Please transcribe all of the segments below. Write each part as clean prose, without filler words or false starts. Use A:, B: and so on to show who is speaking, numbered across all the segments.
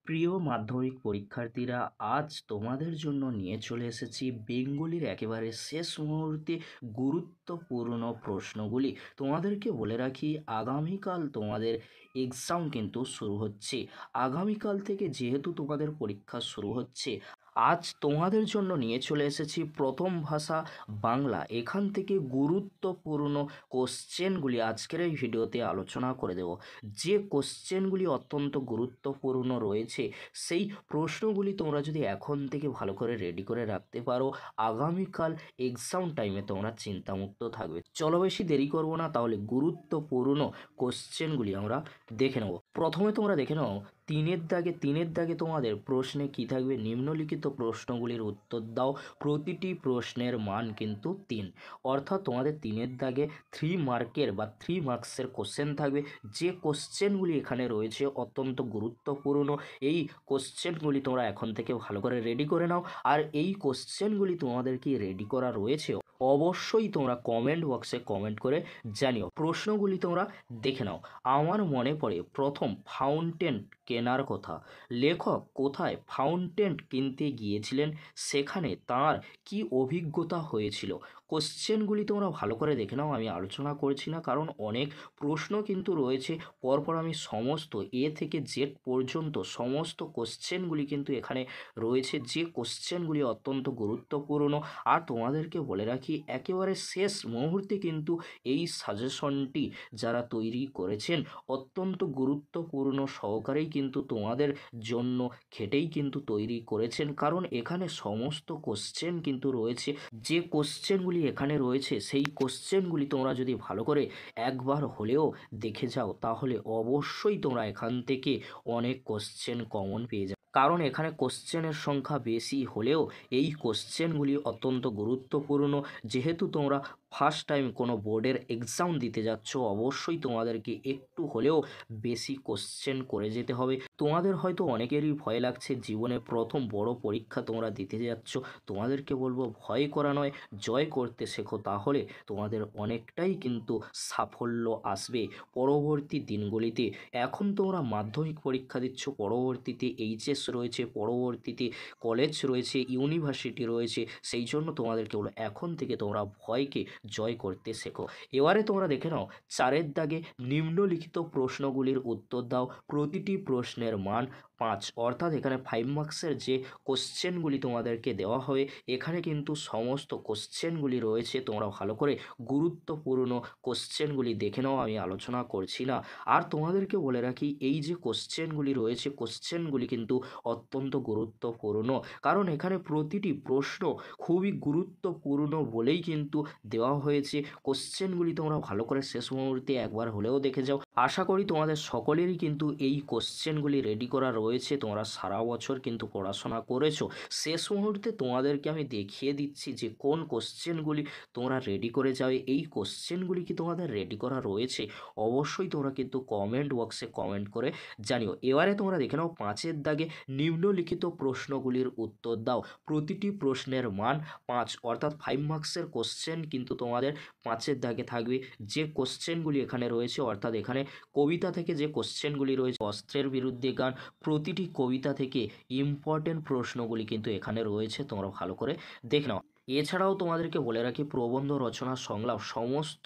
A: প্রিয় মাধ্যমিক পরীক্ষার্থীরা, আজ তোমাদের জন্য নিয়ে চলে এসেছি বেঙ্গলির একেবারে শেষ মুহূর্তে গুরুত্বপূর্ণ প্রশ্নগুলি। তোমাদেরকে বলে রাখি, আগামীকাল তোমাদের এক্সাম কিন্তু শুরু হচ্ছে। আগামীকাল থেকে যেহেতু তোমাদের পরীক্ষা শুরু হচ্ছে, আজ তোমাদের জন্য নিয়ে চলে এসেছি প্রথম ভাষা বাংলা। এখান থেকে গুরুত্বপূর্ণ কোশ্চেনগুলি আজকের এই ভিডিওতে আলোচনা করে দেব। যে কোশ্চেনগুলি অত্যন্ত গুরুত্বপূর্ণ রয়েছে, সেই প্রশ্নগুলি তোমরা যদি এখন থেকে ভালো করে রেডি করে রাখতে পারো, আগামীকাল এক্সাম টাইমে তোমরা চিন্তামুক্ত থাকবে। চলো বেশি দেরি করব না, তাহলে গুরুত্বপূর্ণ কোশ্চেনগুলি আমরা দেখে নেব। প্রথমে তোমরা দেখে নাও তিনের দাগে তোমাদের প্রশ্নে কি থাকবে। নিম্নলিখিত প্রশ্নগুলির উত্তর দাও। প্রতিটি প্রশ্নের মান কিন্তু 3, অর্থাৎ তোমাদের 3-এর দাগে 3 মার্কের বা 3 মার্কসের কোশ্চেন থাকবে। যে কোশ্চেনগুলি এখানে রয়েছে অত্যন্ত গুরুত্বপূর্ণ। এই কোশ্চেনগুলি তোমরা এখন থেকে ভালো করে রেডি করে নাও। আর এই কোশ্চেনগুলি তোমাদের কি রেডি করা রয়েছে, অবশ্যই তোমরা কমেন্ট বক্সে কমেন্ট করে জানিও। প্রশ্নগুলি তোমরা দেখে নাও। আমার মনে পড়ে প্রথম ফাউন্টেন কেনার কথা। লেখক কোথায় ফাউন্টেন কিনতে গিয়েছিলেন, সেখানে তার কি অভিজ্ঞতা হয়েছিল। কোশ্চেনগুলি তোমরা ভালো করে দেখে নাও। আমি আলোচনা করছি না, কারণ অনেক প্রশ্ন কিন্তু রয়েছে। পরপর আমি সমস্ত এ থেকে জেড পর্যন্ত সমস্ত কোশ্চেনগুলি কিন্তু এখানে রয়েছে, যে কোশ্চেনগুলি অত্যন্ত গুরুত্বপূর্ণ। আর তোমাদেরকে বলে রাখি, একেবারে শেষ মুহূর্তে কিন্তু এই সাজেশনটি যারা তৈরি করেছেন অত্যন্ত গুরুত্বপূর্ণ সহকারেই কিন্তু তোমাদের জন্য খেটেই কিন্তু তৈরি করেছেন। কারণ এখানে সমস্ত কোশ্চেন কিন্তু রয়েছে। যে কোশ্চেনগুলি এখানে রয়েছে, সেই কোশ্চেনগুলি তোমরা যদি ভালো করে একবার হলেও দেখে যাও, তাহলে অবশ্যই তোমরা এখান থেকে অনেক কোশ্চেন কমন পেয়ে যাবে। কারণ এখানে কোশ্চেনের সংখ্যা বেশি হলেও এই কোশ্চেনগুলি অত্যন্ত গুরুত্বপূর্ণ। যেহেতু তোমরা ফার্স্ট টাইম কোনো বোর্ডের এক্সাম দিতে যাচ্ছ, অবশ্যই তোমাদেরকে একটু হলেও বেশি কোশ্চেন করে যেতে হবে। তোমাদের হয়তো অনেকেরই ভয় লাগছে, জীবনে প্রথম বড় পরীক্ষা তোমরা দিতে যাচ্ছ। তোমাদেরকে বলবো, ভয় করা নয়, জয় করতে শেখো। তাহলে তোমাদের অনেকটাই কিন্তু সাফল্য আসবে পরবর্তী দিনগুলিতে। এখন তোমরা মাধ্যমিক পরীক্ষা দিচ্ছ, পরবর্তীতে এইচএস রয়েছে, পরবর্তীতে কলেজ রয়েছে, ইউনিভার্সিটি রয়েছে। সেই জন্য তোমাদেরকে বলো, এখন থেকে তোমরা ভয়কে জয় করতে শেখো। এবারে তোমরা দেখে নাও 4-এর দাগে নিম্নলিখিত প্রশ্নগুলির উত্তর দাও। প্রতিটি প্রশ্নের মান 5, অর্থাৎ এখানে 5 মার্কসের যে কোশ্চেনগুলি তোমাদেরকে দেওয়া হবে, এখানে কিন্তু সমস্ত কোশ্চেনগুলি রয়েছে। তোমরা ভালো করে গুরুত্বপূর্ণ কোশ্চেনগুলি দেখে নাও, আমি আলোচনা করছি না। আর তোমাদেরকে বলে রাখি, এই যে কোশ্চেনগুলি রয়েছে, কোশ্চেনগুলি কিন্তু অত্যন্ত গুরুত্বপূর্ণ। কারণ এখানে প্রতিটি প্রশ্ন খুবই গুরুত্বপূর্ণ বলেই কিন্তু দেওয়া হয়েছে। কোশ্চেনগুলি তোমরা ভালো করে শেষ মুহূর্তে একবার হলেও দেখে যাও। আশা করি তোমাদের সকলেরই কিন্তু এই কোশ্চেনগুলি রেডি করা রয়েছে। তোমরা সারা বছর কিন্তু পড়াশোনা করেছো। শেষ মুহূর্তে তোমাদেরকে আমি দেখিয়ে দিচ্ছি যে কোন কোশ্চেনগুলি তোমরা রেডি করে যাবে। এই কোশ্চেনগুলি কি তোমাদের রেডি করা রয়েছে, অবশ্যই তোমরা কিন্তু কমেন্ট বক্সে কমেন্ট করে জানিও। এবারে তোমরা দেখে নাও 5-এর দাগে নিম্নলিখিত প্রশ্নগুলির উত্তর দাও। প্রতিটি প্রশ্নের মান 5, অর্থাৎ 5 মার্কসের কোশ্চেন কিন্তু তোমাদের 5-এর দাগে থাকবে। যে কোশ্চেনগুলি এখানে রয়েছে, অর্থাৎ এখানে কবিতা থেকে যে কোশ্চেনগুলি রয়েছে, অস্ত্রের বিরুদ্ধে গান, প্রতিটি কবিতা থেকে ইম্পর্টেন্ট প্রশ্নগুলি কিন্তু এখানে রয়েছে। তোমরা ভালো করে দেখে নাও। এছাড়াও তোমাদেরকে বলে রাখি, প্রবন্ধ রচনা, সংলাপ, সমস্ত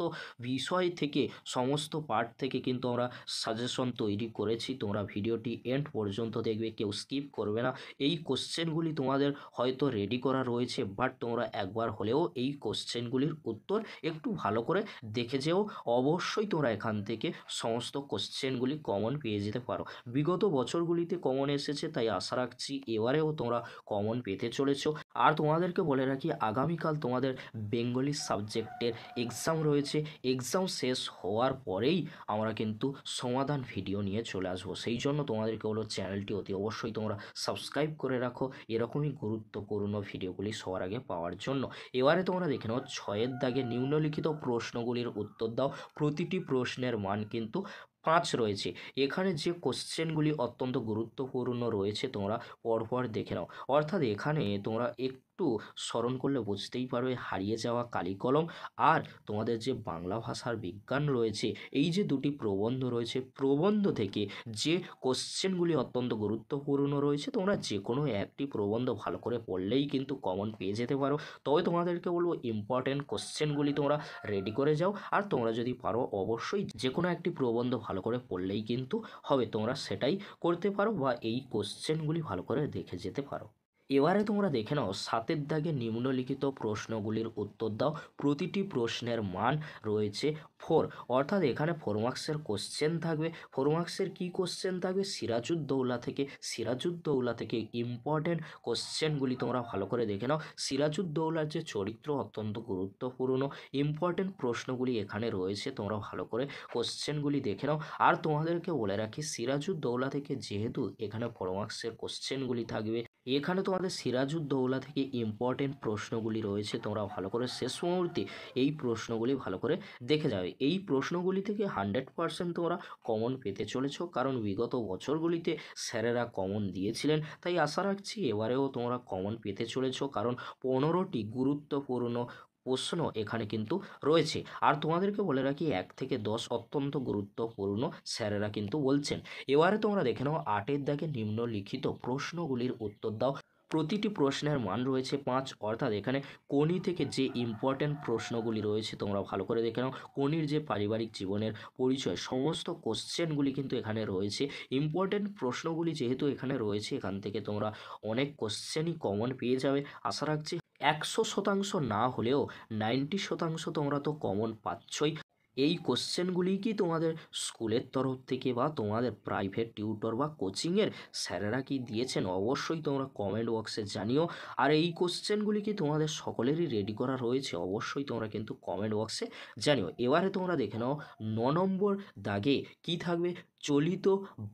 A: বিষয় থেকে, সমস্ত পার্ট থেকে কিন্তু আমরা সাজেশন তৈরি করেছি। তোমরা ভিডিওটি এন্ড পর্যন্ত দেখবে, কেউ স্কিপ করবে না। এই কোশ্চেনগুলি তোমাদের হয়তো রেডি করা রয়েছে, বাট তোমরা একবার হলেও এই কোশ্চেনগুলির উত্তর একটু ভালো করে দেখে যেও। অবশ্যই তোমরা এখান থেকে সমস্ত কোশ্চেনগুলি কমন পেয়ে যেতে পারো। বিগত বছরগুলিতে কমন এসেছে, তাই আশা রাখছি এবারেও তোমরা কমন পেতে চলেছো। আর তোমাদেরকে বলে রাখি, আগামীকাল তোমাদের বেঙ্গলি সাবজেক্টের এক্সাম রয়েছে। এক্সাম শেষ হওয়ার পরেই আমরা কিন্তু সমাধান ভিডিও নিয়ে চলে আসবো। সেই জন্য তোমাদেরকে বলো, চ্যানেলটি অতি অবশ্যই তোমরা সাবস্ক্রাইব করে রাখো, এরকমই গুরুত্বপূর্ণ ভিডিওগুলি সবার আগে পাওয়ার জন্য। এবারে তোমরা দেখে নাও 6-এর দাগে নিম্নলিখিত প্রশ্নগুলির উত্তর দাও। প্রতিটি প্রশ্নের মান কিন্তু 5 রয়েছে। এখানে যে কোশ্চেনগুলি অত্যন্ত গুরুত্বপূর্ণ রয়েছে তোমরা পরপর দেখে নাও। অর্থাৎ এখানে তোমরা একটু স্মরণ করলে বুঝতেই পারবে হারিয়ে যাওয়া কালিকলম আর তোমাদের যে বাংলা ভাষার বিজ্ঞান রয়েছে, এই যে দুটি প্রবন্ধ রয়েছে, প্রবন্ধ থেকে যে কোশ্চেনগুলি অত্যন্ত গুরুত্বপূর্ণ রয়েছে তোমরা যে কোনো একটি প্রবন্ধ ভালো করে পড়লেই কিন্তু কমন পেয়ে যেতে পারো। তবে তোমাদেরকে বলবো ইম্পর্টেন্ট কোশ্চেনগুলি তোমরা রেডি করে যাও, আর তোমরা যদি পারো অবশ্যই যে কোনো একটি প্রবন্ধ ভালো করে পড়লেই কিন্তু হবে, তোমরা সেটাই করতে পারো বা এই কোশ্চেনগুলি ভালো করে দেখে যেতে পারো। এবারে তোমরা দেখে নাও 7 দাগে নিম্নলিখিত প্রশ্নগুলির উত্তর দাও। প্রতিটি প্রশ্নের মান রয়েছে 4, অর্থাৎ এখানে 4 মার্কসের কোশ্চেন থাকবে। 4 মার্কসের কী কোশ্চেন থাকবে? সিরাজউদ্দৌলা থেকে ইম্পর্টেন্ট কোশ্চেনগুলি তোমরা ভালো করে দেখে নাও। সিরাজউদ্দৌলার যে চরিত্র অত্যন্ত গুরুত্বপূর্ণ, ইম্পর্টেন্ট প্রশ্নগুলি এখানে রয়েছে, তোমরা ভালো করে কোশ্চেনগুলি দেখে নাও। আর তোমাদেরকে বলে রাখি সিরাজউদ্দৌলা থেকে যেহেতু এখানে 4 মার্কসের কোশ্চেনগুলি থাকবে, এখানে তোমাদের সিরাজউদ্দৌলা থেকে ইম্পর্টেন্ট প্রশ্নগুলি রয়েছে, তোমরা ভালো করে শেষ মুহূর্তে এই প্রশ্নগুলি ভালো করে দেখে যাবে। এই প্রশ্নগুলি থেকে 100% তোমরা কমন পেতে চলেছো, কারণ বিগত বছরগুলিতে স্যারেরা কমন দিয়েছিলেন। তাই আশা রাখছি এবারেও তোমরা কমন পেতে চলেছো, কারণ 15টি গুরুত্বপূর্ণ প্রশ্ন এখানে কিন্তু রয়েছে। আর তোমাদেরকে বলে রাখি 1 থেকে 10 অত্যন্ত গুরুত্বপূর্ণ স্যারেরা কিন্তু বলছেন। এবারে তোমরা দেখে নাও 8 দাগে নিম্নলিখিত প্রশ্নগুলির উত্তর দাও। প্রতিটি প্রশ্নের মান রয়েছে 5, অর্থাৎ এখানে কোনি থেকে যে ইম্পর্টেন্ট প্রশ্নগুলি রয়েছে তোমরা ভালো করে দেখে নাও। কোনির যে পারিবারিক জীবনের পরিচয় সমস্ত কোশ্চেনগুলি কিন্তু এখানে রয়েছে। ইম্পর্টেন্ট প্রশ্নগুলি যেহেতু এখানে রয়েছে, এখান থেকে তোমরা অনেক কোশ্চেনই কমন পেয়ে যাবে। আশা রাখছি 100% না হলেও 90% তোমরা তো কমন পাচ্ছই। এই কোশ্চেনগুলি কি তোমাদের স্কুলের তরফ থেকে বা তোমাদের প্রাইভেট টিউটর বা কোচিংয়ের স্যারেরা কি দিয়েছেন? অবশ্যই তোমরা কমেন্ট বক্সে জানিও। আর এই কোশ্চেনগুলি কি তোমাদের সকলেরই রেডি করা রয়েছে? অবশ্যই তোমরা কিন্তু কমেন্ট বক্সে জানিও। এবারে তোমরা দেখে নাও 9 নম্বর দাগে কি থাকবে? চলিত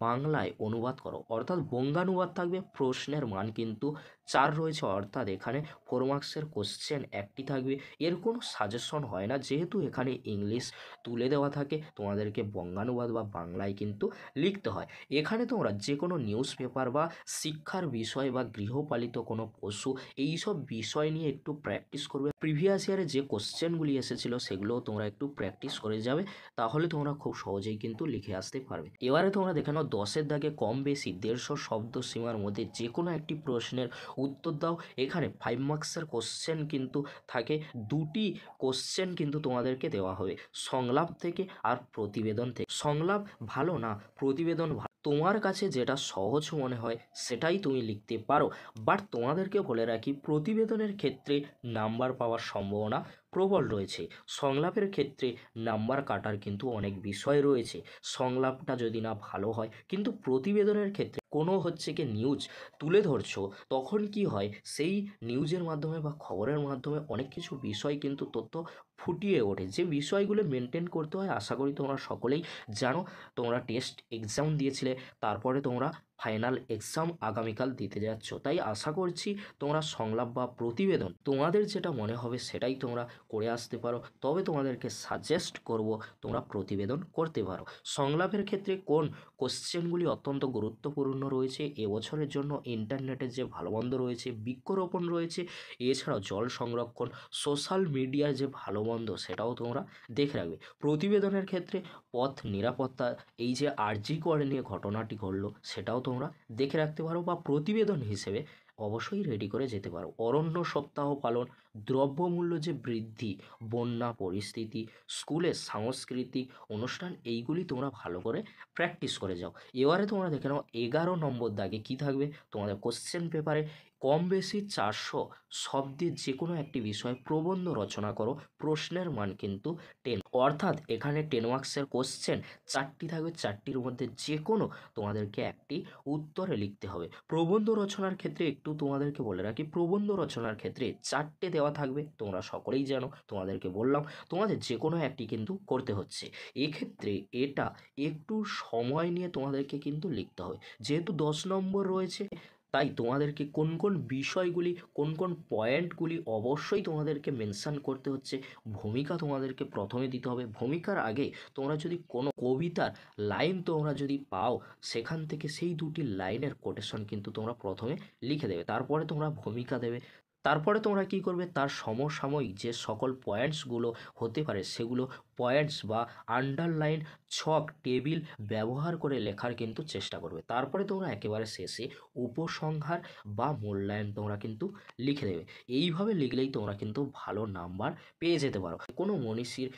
A: বাংলায় অনুবাদ করো, অর্থাৎ বঙ্গানুবাদ থাকবে। প্রশ্নের মান কিন্তু 4 রয়েছে, অর্থাৎ এখানে 4 মার্কসের কোশ্চেন একটি থাকবে। এর কোনো সাজেশন হয় না, যেহেতু এখানে ইংলিশ তুলে দেওয়া থাকে, তোমাদেরকে বঙ্গানুবাদ বা বাংলায় কিন্তু লিখতে হয়। এখানে তোমরা যে কোনো নিউজ পেপার বা শিক্ষার বিষয় বা গৃহপালিত কোনো পশু এইসব বিষয় নিয়ে একটু প্র্যাকটিস করবে। প্রিভিয়াস ইয়ারে যে কোশ্চেনগুলি এসেছিলো সেগুলোও তোমরা একটু প্র্যাকটিস করে যাবে, তাহলে তোমরা খুব সহজেই কিন্তু লিখে আসতে পারবে। এবারে তোমরা দেখে নাও 10 দাগে কম বেশি 150 শব্দ সীমার মধ্যে যে কোনো একটি প্রশ্নের উত্তর দাও। এখানে 5 মার্কসের কোশ্চেন কিন্তু থাকে। 2টি কোশ্চেন কিন্তু তোমাদেরকে দেওয়া হবে সংলাপ থেকে আর প্রতিবেদন থেকে। সংলাপ ভালো না প্রতিবেদন ভালো, তোমার কাছে যেটা সহজ মনে হয় সেটাই তুমি লিখতে পারো। বাট তোমাদেরকে বলে রাখি প্রতিবেদনের ক্ষেত্রে নাম্বার পাওয়ার সম্ভাবনা প্রবল রয়েছে। সংলাপের ক্ষেত্রে নাম্বার কাটার কিন্তু অনেক বিষয় রয়েছে। সংলাপটা যদি না ভালো হয়, কিন্তু প্রতিবেদনের ক্ষেত্রে কোনো হচ্ছে কি নিউজ তুলে ধরছো, তখন কি হয় সেই নিউজের মাধ্যমে বা খবরের মাধ্যমে অনেক কিছু বিষয় কিন্তু তথ্য ফুটিয়ে ওঠে, যে বিষয়গুলো মেনটেন করতে হয়। আশা করি তোমরা সকলেই জানো। তোমরা টেস্ট এক্সাম দিয়েছিলে, তারপরে তোমরা ফাইনাল এক্সাম আগামীকাল দিতে যাচ্ছ, তাই আশা করছি তোমরা সংলাপ বা প্রতিবেদন তোমাদের যেটা মনে হবে সেটাই তোমরা করে আসতে পারো। তবে তোমাদেরকে সাজেস্ট করব তোমরা প্রতিবেদন করতে পারো। সংলাপের ক্ষেত্রে কোন কোশ্চেনগুলি অত্যন্ত গুরুত্বপূর্ণ রয়েছে এবছরের জন্য? ইন্টারনেটের যে ভালো মন্দ রয়েছে, বৃক্ষরোপণ রয়েছে, এছাড়াও জল সংরক্ষণ, সোশ্যাল মিডিয়ার যে ভালো মন্দ সেটাও তোমরা দেখে রাখবে। প্রতিবেদনের ক্ষেত্রে পথ নিরাপত্তা, এই যে আরজি কর নিয়ে ঘটনাটি ঘটলো সেটাও তোমরা দেখে রাখতে পারো বা প্রতিবেদন হিসেবে অবশ্যই রেডি করে যেতে পারো। অরণ্য সপ্তাহ পালন, দ্রব্যমূল্য যে বৃদ্ধি, বন্যা পরিস্থিতি, স্কুলে সাংস্কৃতিক অনুষ্ঠান, এইগুলি তোমরা ভালো করে প্র্যাকটিস করে যাও। এবারে তোমরা দেখে নাও 11 নম্বর দাগে কী থাকবে তোমাদের কোশ্চেন পেপারে? কম বেশি 400 শব্দের যে কোনো একটি বিষয়ে প্রবন্ধ রচনা করো। প্রশ্নের মান কিন্তু 10, অর্থাৎ এখানে 10 মার্কসের কোশ্চেন 4টি থাকবে। 4টির মধ্যে যে কোনো তোমাদেরকে একটি উত্তরে লিখতে হবে। প্রবন্ধ রচনার ক্ষেত্রে একটু তোমাদেরকে বলে রাখি, প্রবন্ধ রচনার ক্ষেত্রে 4টে দেওয়া থাকবে, তোমরা সকলেই জানো। তোমাদেরকে বললাম তোমাদের যে কোনো একটি কিন্তু করতে হচ্ছে। এক্ষেত্রে এটা একটু সময় নিয়ে তোমাদেরকে কিন্তু লিখতে হবে, যেহেতু 10 নম্বর রয়েছে তাই তোমাদেরকে কোন কোন বিষয়গুলি, কোন কোন পয়েন্টগুলি অবশ্যই তোমাদেরকে মেনশন করতে হচ্ছে। ভূমিকা তোমাদেরকে প্রথমে দিতে হবে। ভূমিকার আগে তোমরা যদি কোনো কবিতার লাইন তোমরা যদি পাও, সেখান থেকে সেই দুটি লাইনের কোটেশন কিন্তু তোমরা প্রথমে লিখে দেবে, তারপরে তোমরা ভূমিকা দেবে। তারপরে তোমরা কি করবে, তার সমসাময়িক যে সকল পয়েন্টসগুলো হতে পারে সেগুলো পয়েন্টস বা আন্ডারলাইন, ছক, টেবিল ব্যবহার করে লেখার কিন্তু চেষ্টা করবে। তারপরে তোমরা একেবারে শেষে উপসংহার বা মূল্যায়ন তোমরা কিন্তু লিখে দেবে। এইভাবে লিখলেই তোমরা কিন্তু ভালো নাম্বার পেয়ে যেতে পারো। কোনো মনীষীর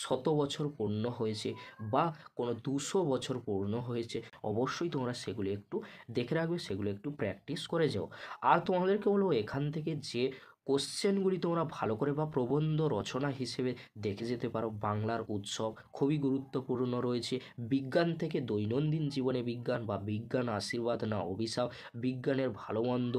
A: 100 বছর পূর্ণ হয়েছে বা কোনো 200 বছর পূর্ণ হয়েছে, অবশ্যই তোমরা সেগুলি একটু দেখে রাখবে, সেগুলো একটু প্র্যাকটিস করে যাও। আর তোমাদেরকে বলবো, এখান থেকে যে কোশ্চেনগুলি তোমরা ভালো করে বা প্রবন্ধ রচনা হিসেবে দেখে যেতে পারো। বাংলার উৎসব খুবই গুরুত্বপূর্ণ রয়েছে। বিজ্ঞান থেকে দৈনন্দিন জীবনে বিজ্ঞান বা বিজ্ঞান আশীর্বাদ না অভিশাপ, বিজ্ঞানের ভালো মন্দ,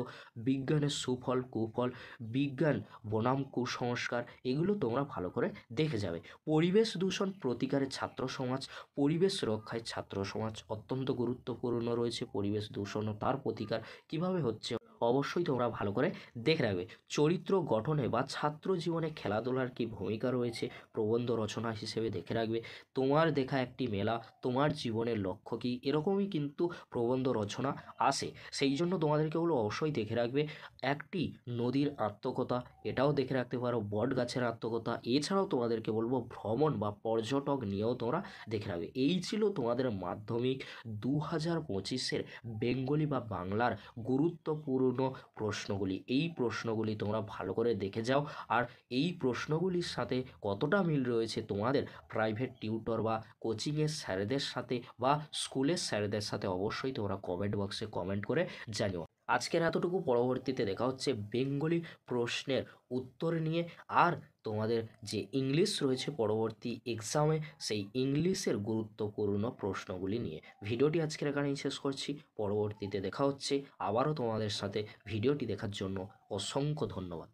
A: বিজ্ঞানের সুফল কুফল, বিজ্ঞান বনাম কুসংস্কার, এগুলো তোমরা ভালো করে দেখে যাবে। পরিবেশ দূষণ প্রতিকারে ছাত্র সমাজ, পরিবেশ রক্ষায় ছাত্র সমাজ অত্যন্ত গুরুত্বপূর্ণ রয়েছে। পরিবেশ দূষণ ও তার প্রতিকার কিভাবে হচ্ছে, অবশ্যই তোমরা ভালো করে দেখে রাখবে। চরিত্র গঠনে বা ছাত্র জীবনে খেলাধুলার কি ভূমিকা রয়েছে, প্রবন্ধ রচনা হিসেবে দেখে রাখবে। তোমার দেখা একটি মেলা, তোমার জীবনের লক্ষ্য কী, এরকমই কিন্তু প্রবন্ধ রচনা আসে। সেই জন্য তোমাদেরকে বলবো অবশ্যই দেখে রাখবে। একটি নদীর আত্মকথা, এটাও দেখে রাখতে পারো। বট গাছের আত্মকথা, এছাড়াও তোমাদেরকে বলবো ভ্রমণ বা পর্যটক নিয়েও তোমরা দেখে রাখবে। এই ছিল তোমাদের মাধ্যমিক 2025-এর বেঙ্গলি বা বাংলার গুরুত্বপূর্ণ প্রশ্নগুলি। এই প্রশ্নগুলি তোমরা ভালো করে দেখে যাও। আর এই প্রশ্নগুলির সাথে কতটা মিল রয়েছে তোমাদের প্রাইভেট টিউটর বা কোচিংয়ের স্যারেদের সাথে বা স্কুলের স্যারেদের সাথে, অবশ্যই তোমরা কমেন্ট বক্সে কমেন্ট করে জানিও। আজকের এতটুকু, পরবর্তীতে দেখা হচ্ছে বেঙ্গলি প্রশ্নের উত্তর নিয়ে। আর তোমাদের যে ইংলিশ রয়েছে পরবর্তী এক্সামে, সেই ইংলিশের গুরুত্বপূর্ণ প্রশ্নগুলি নিয়ে। ভিডিওটি আজকের এখানেই শেষ করছি। পরবর্তীতে দেখা হচ্ছে আবারও তোমাদের সাথে। ভিডিওটি দেখার জন্য অসংখ্য ধন্যবাদ।